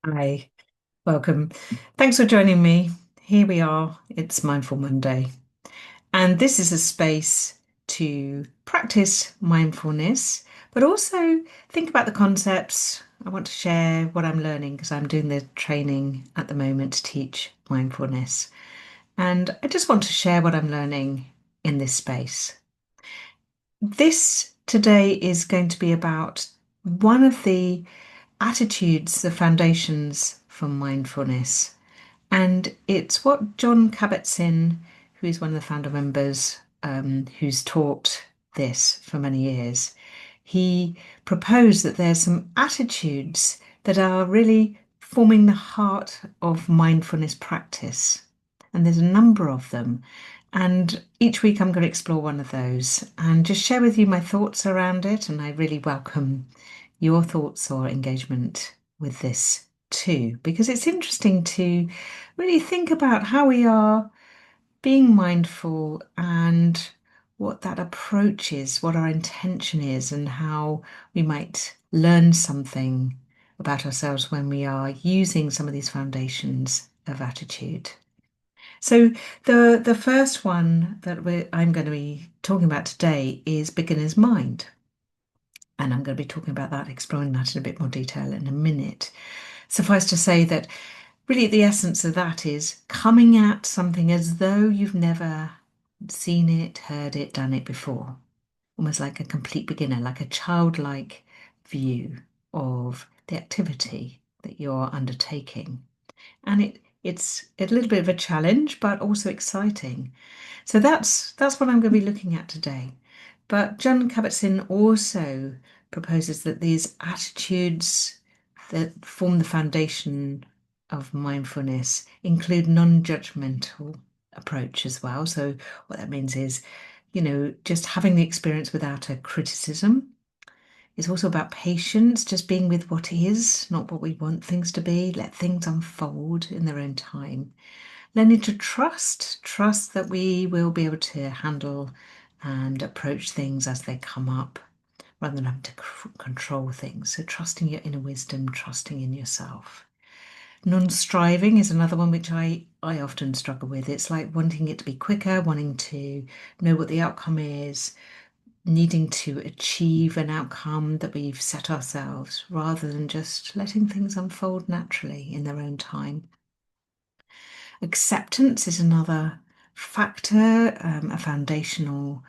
Hi, welcome. Thanks for joining me. Here we are. It's Mindful Monday, and this is a space to practice mindfulness, but also think about the concepts. I want to share what I'm learning because I'm doing the training at the moment to teach mindfulness, and I just want to share what I'm learning in this space. This today is going to be about one of the attitudes, the foundations for mindfulness. And it's what Jon Kabat-Zinn, who is one of the founder members, who's taught this for many years, he proposed that there's some attitudes that are really forming the heart of mindfulness practice. And there's a number of them. And each week I'm going to explore one of those and just share with you my thoughts around it. And I really welcome your thoughts or engagement with this too, because it's interesting to really think about how we are being mindful and what that approach is, what our intention is, and how we might learn something about ourselves when we are using some of these foundations of attitude. So the first one that I'm going to be talking about today is beginner's mind. And I'm going to be talking about that, exploring that in a bit more detail in a minute. Suffice to say that really the essence of that is coming at something as though you've never seen it, heard it, done it before. Almost like a complete beginner, like a childlike view of the activity that you're undertaking. And it's a little bit of a challenge, but also exciting. So that's what I'm going to be looking at today. But Jon Kabat-Zinn also proposes that these attitudes that form the foundation of mindfulness include non-judgmental approach as well. So what that means is, just having the experience without a criticism. It's also about patience, just being with what is, not what we want things to be. Let things unfold in their own time. Learning to trust that we will be able to handle and approach things as they come up rather than having to control things. So, trusting your inner wisdom, trusting in yourself. Non striving is another one which I often struggle with. It's like wanting it to be quicker, wanting to know what the outcome is, needing to achieve an outcome that we've set ourselves rather than just letting things unfold naturally in their own time. Acceptance is another factor, a foundational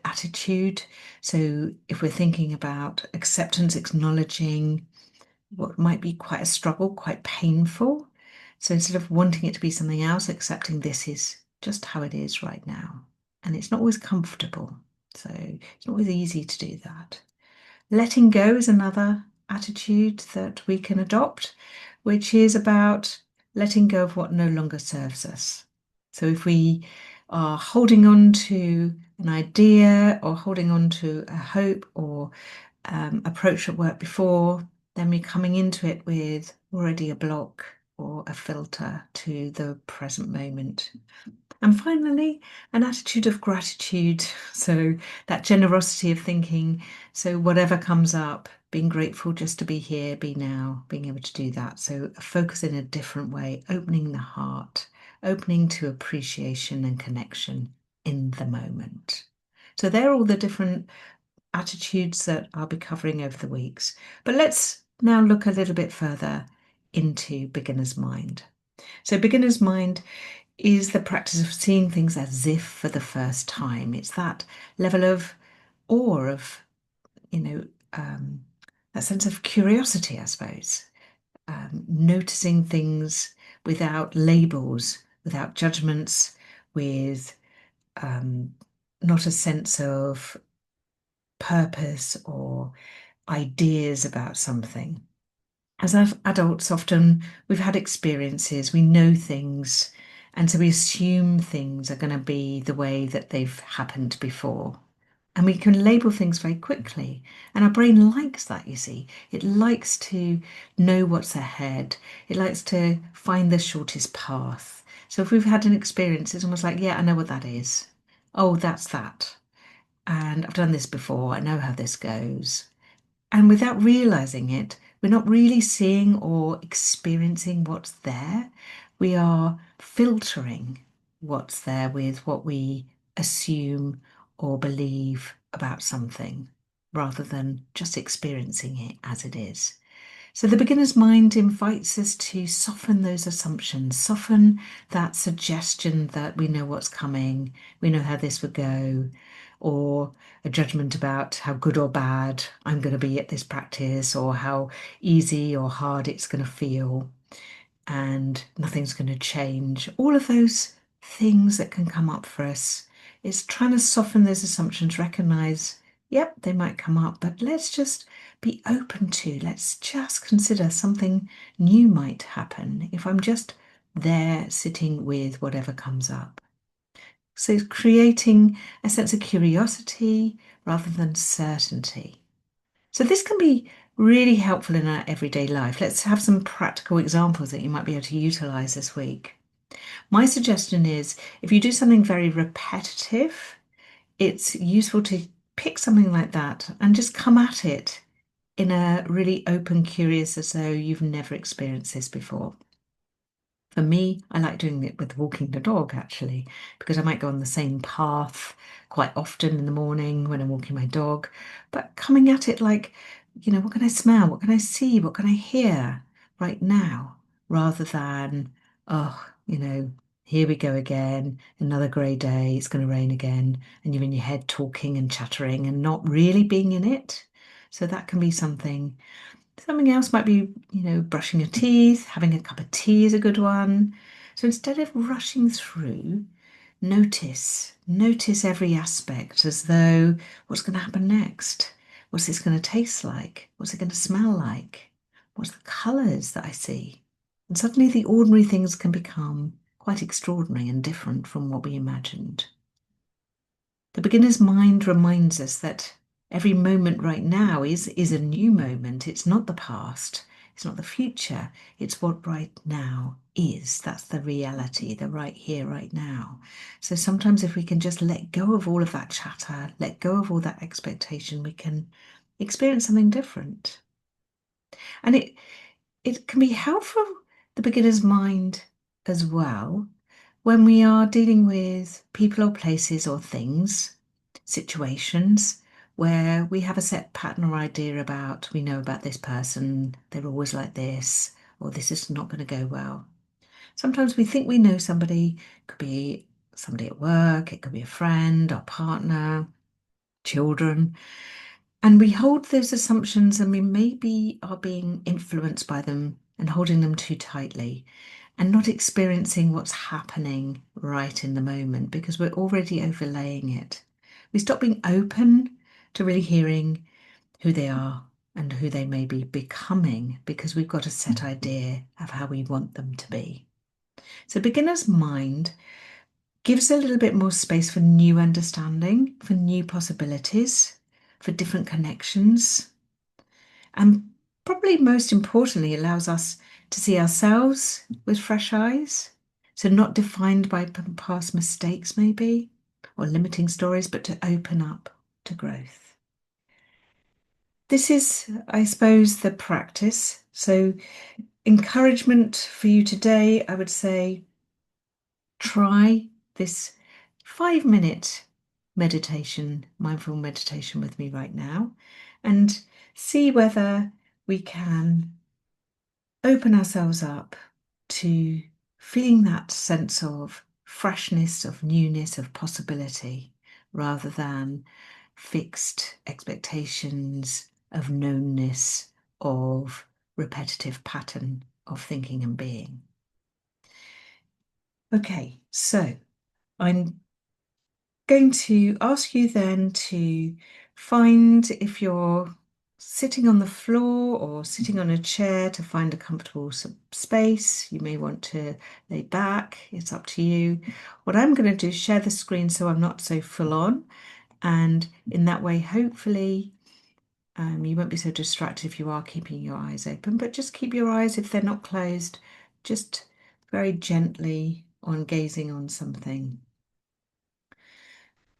attitude. So, if we're thinking about acceptance, acknowledging what might be quite a struggle, quite painful. So, instead of wanting it to be something else, accepting this is just how it is right now. And it's not always comfortable. So, it's not always easy to do that. Letting go is another attitude that we can adopt, which is about letting go of what no longer serves us. So if we are holding on to an idea or holding on to a hope or approach that worked before, then we're coming into it with already a block or a filter to the present moment. And finally, an attitude of gratitude. So, that generosity of thinking. So, whatever comes up, being grateful just to be here, be now, being able to do that. So, a focus in a different way, opening the heart, opening to appreciation and connection in the moment. So, they're all the different attitudes that I'll be covering over the weeks. But let's now look a little bit further into beginner's mind. So, beginner's mind is the practice of seeing things as if for the first time. It's that level of awe, of, you know, um, that sense of curiosity, I suppose, noticing things without labels, without judgments, with um, not a sense of purpose or ideas about something. As adults, often we've had experiences, we know things, and so we assume things are going to be the way that they've happened before. And we can label things very quickly. And our brain likes that, you see. It likes to know what's ahead, it likes to find the shortest path. So if we've had an experience, it's almost like, yeah, I know what that is. Oh, that's that. And I've done this before, I know how this goes. And without realizing it, We're not really seeing or experiencing what's there. We are filtering what's there with what we assume or believe about something rather than just experiencing it as it is. So the beginner's mind invites us to soften those assumptions, soften that suggestion that we know what's coming, we know how this would go, or a judgment about how good or bad I'm going to be at this practice, or how easy or hard it's going to feel, and nothing's going to change. All of those things that can come up for us. It's trying to soften those assumptions, recognize, yep, they might come up, but let's just be open to, let's just consider something new might happen if I'm just there sitting with whatever comes up. So it's creating a sense of curiosity rather than certainty. So this can be really helpful in our everyday life. Let's have some practical examples that you might be able to utilize this week. My suggestion is if you do something very repetitive, it's useful to pick something like that and just come at it in a really open, curious, as though you've never experienced this before. For me, I like doing it with walking the dog actually, because I might go on the same path quite often in the morning when I'm walking my dog, but coming at it like, what can I smell? What can I see? What can I hear right now? Rather than, oh, here we go again, another grey day, it's going to rain again, and you're in your head talking and chattering and not really being in it. So that can be something. Something else might be, brushing your teeth, having a cup of tea is a good one. So instead of rushing through, notice every aspect as though what's going to happen next? What's this going to taste like? What's it going to smell like? What's the colours that I see? And suddenly the ordinary things can become quite extraordinary and different from what we imagined. The beginner's mind reminds us that every moment right now is a new moment. It's not the past, it's not the future, it's what right now is. That's the reality, the right here, right now. So sometimes if we can just let go of all of that chatter, let go of all that expectation, we can experience something different. And it can be helpful, the beginner's mind as well, when we are dealing with people or places or things, situations where we have a set pattern or idea about, we know about this person, they're always like this, or this is not going to go well. Sometimes we think we know somebody, it could be somebody at work, it could be a friend, our partner, children, and we hold those assumptions and we maybe are being influenced by them and holding them too tightly and not experiencing what's happening right in the moment because we're already overlaying it. We stop being open to really hearing who they are and who they may be becoming because we've got a set idea of how we want them to be. So, beginner's mind gives a little bit more space for new understanding, for new possibilities, for different connections, and probably most importantly, allows us to see ourselves with fresh eyes. So, not defined by past mistakes, maybe, or limiting stories, but to open up to growth. This is, I suppose, the practice. So, encouragement for you today, I would say try this 5-minute meditation, mindful meditation with me right now, and see whether we can open ourselves up to feeling that sense of freshness, of newness, of possibility, rather than fixed expectations of knownness, of repetitive pattern of thinking and being. Okay, so I'm going to ask you then to find, if you're sitting on the floor or sitting on a chair, to find a comfortable space. You may want to lay back, it's up to you. What I'm going to do is share the screen so I'm not so full on, and in that way, hopefully, you won't be so distracted if you are keeping your eyes open, but just keep your eyes, if they're not closed, just very gently on gazing on something.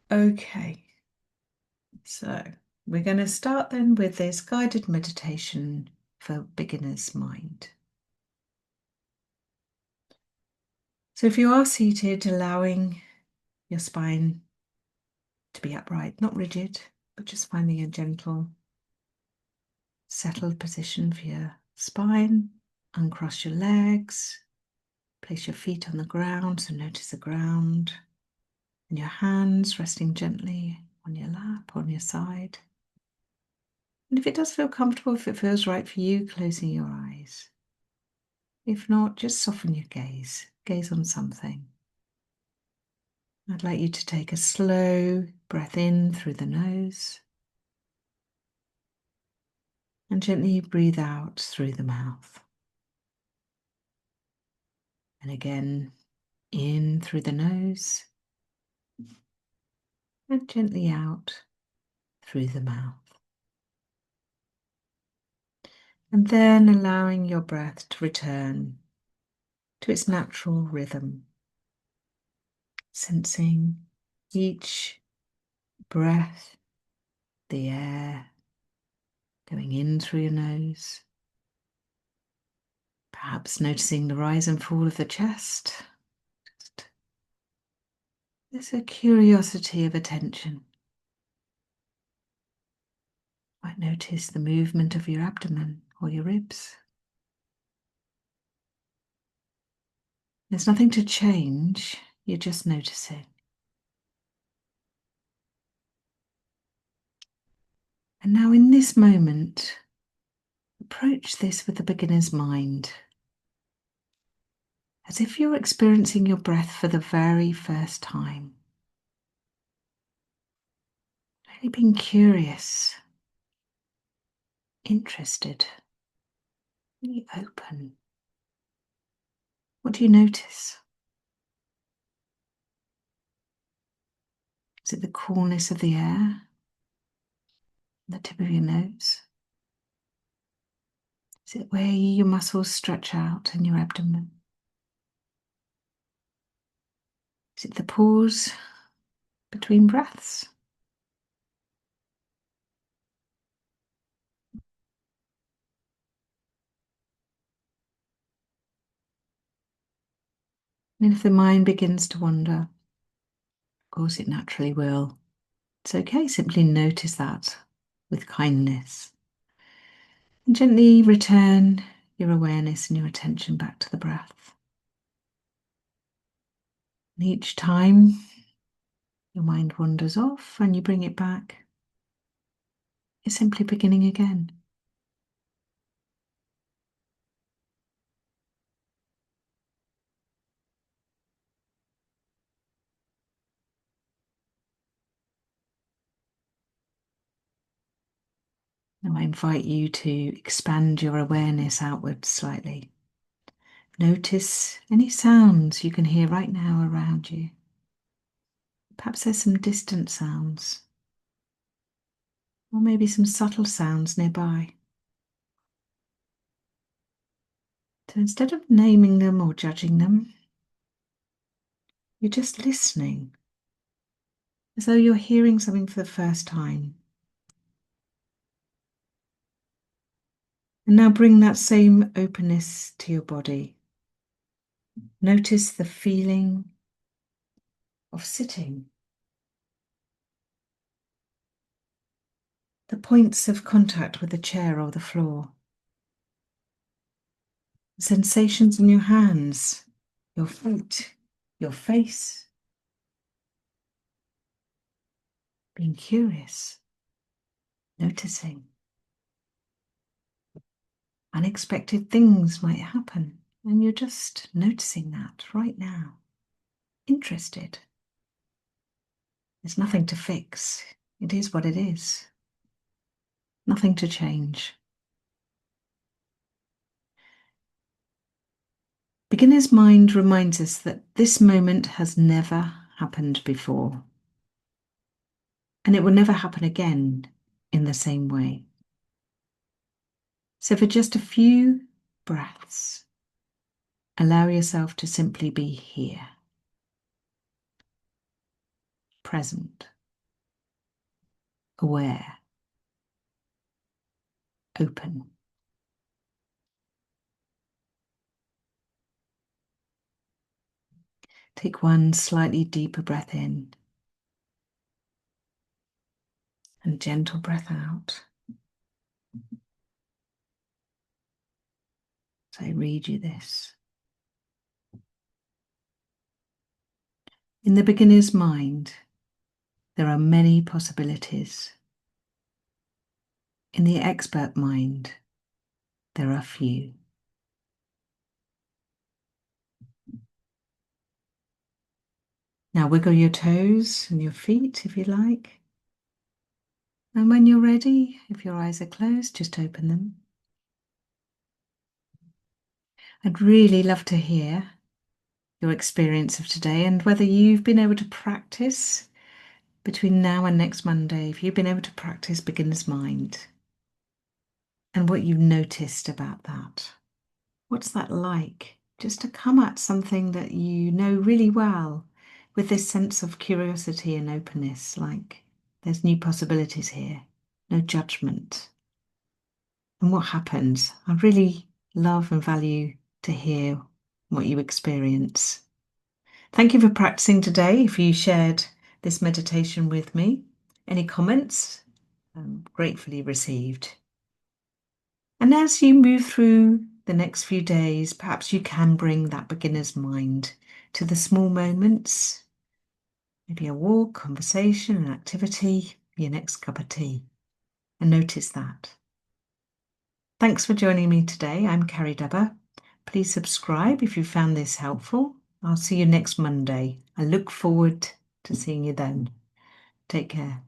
Okay, so we're going to start then with this guided meditation for beginner's mind. So if you are seated, allowing your spine to be upright, not rigid, but just finding a gentle, settled position for your spine. Uncross your legs, place your feet on the ground, so notice the ground, and your hands resting gently on your lap, on your side. And if it does feel comfortable, if it feels right for you, closing your eyes. If not, just soften your gaze. Gaze on something. I'd like you to take a slow breath in through the nose and gently breathe out through the mouth. And again, in through the nose and gently out through the mouth. And then allowing your breath to return to its natural rhythm, sensing each breath, the air going in through your nose, perhaps noticing the rise and fall of the chest. Just there's a curiosity of attention. Might notice the movement of your abdomen or your ribs. There's nothing to change, you're just noticing. And now in this moment, approach this with the beginner's mind, as if you're experiencing your breath for the very first time. Really being curious, interested, really open. What do you notice? Is it the coolness of the air? The tip of your nose? Is it where your muscles stretch out in your abdomen? Is it the pause between breaths? And if the mind begins to wander, of course it naturally will. It's okay, simply notice that with kindness. And gently return your awareness and your attention back to the breath. And each time your mind wanders off and you bring it back, you're simply beginning again. Now I invite you to expand your awareness outwards slightly. Notice any sounds you can hear right now around you. Perhaps there's some distant sounds, or maybe some subtle sounds nearby. So instead of naming them or judging them, you're just listening, as though you're hearing something for the first time. And now bring that same openness to your body. Notice the feeling of sitting, the points of contact with the chair or the floor, the sensations in your hands, your feet, your face. Being curious, noticing. Unexpected things might happen, and you're just noticing that right now. Interested. There's nothing to fix. It is what it is. Nothing to change. Beginner's mind reminds us that this moment has never happened before, and it will never happen again in the same way. So for just a few breaths, allow yourself to simply be here, present, aware, open. Take one slightly deeper breath in and gentle breath out. So I read you this. In the beginner's mind, there are many possibilities. In the expert mind, there are few. Now wiggle your toes and your feet if you like. And when you're ready, if your eyes are closed, just open them. I'd really love to hear your experience of today and whether you've been able to practice between now and next Monday, if you've been able to practice beginner's mind and what you've noticed about that. What's that like? Just to come at something that you know really well with this sense of curiosity and openness, like there's new possibilities here, no judgment. And what happens? I really love and value to hear what you experience. Thank you for practicing today. If you shared this meditation with me, any comments, gratefully received. And as you move through the next few days, perhaps you can bring that beginner's mind to the small moments, maybe a walk, conversation, an activity, your next cup of tea, and notice that. Thanks for joining me today. I'm Carrie Dubber. Please subscribe if you found this helpful. I'll see you next Monday. I look forward to seeing you then. Take care.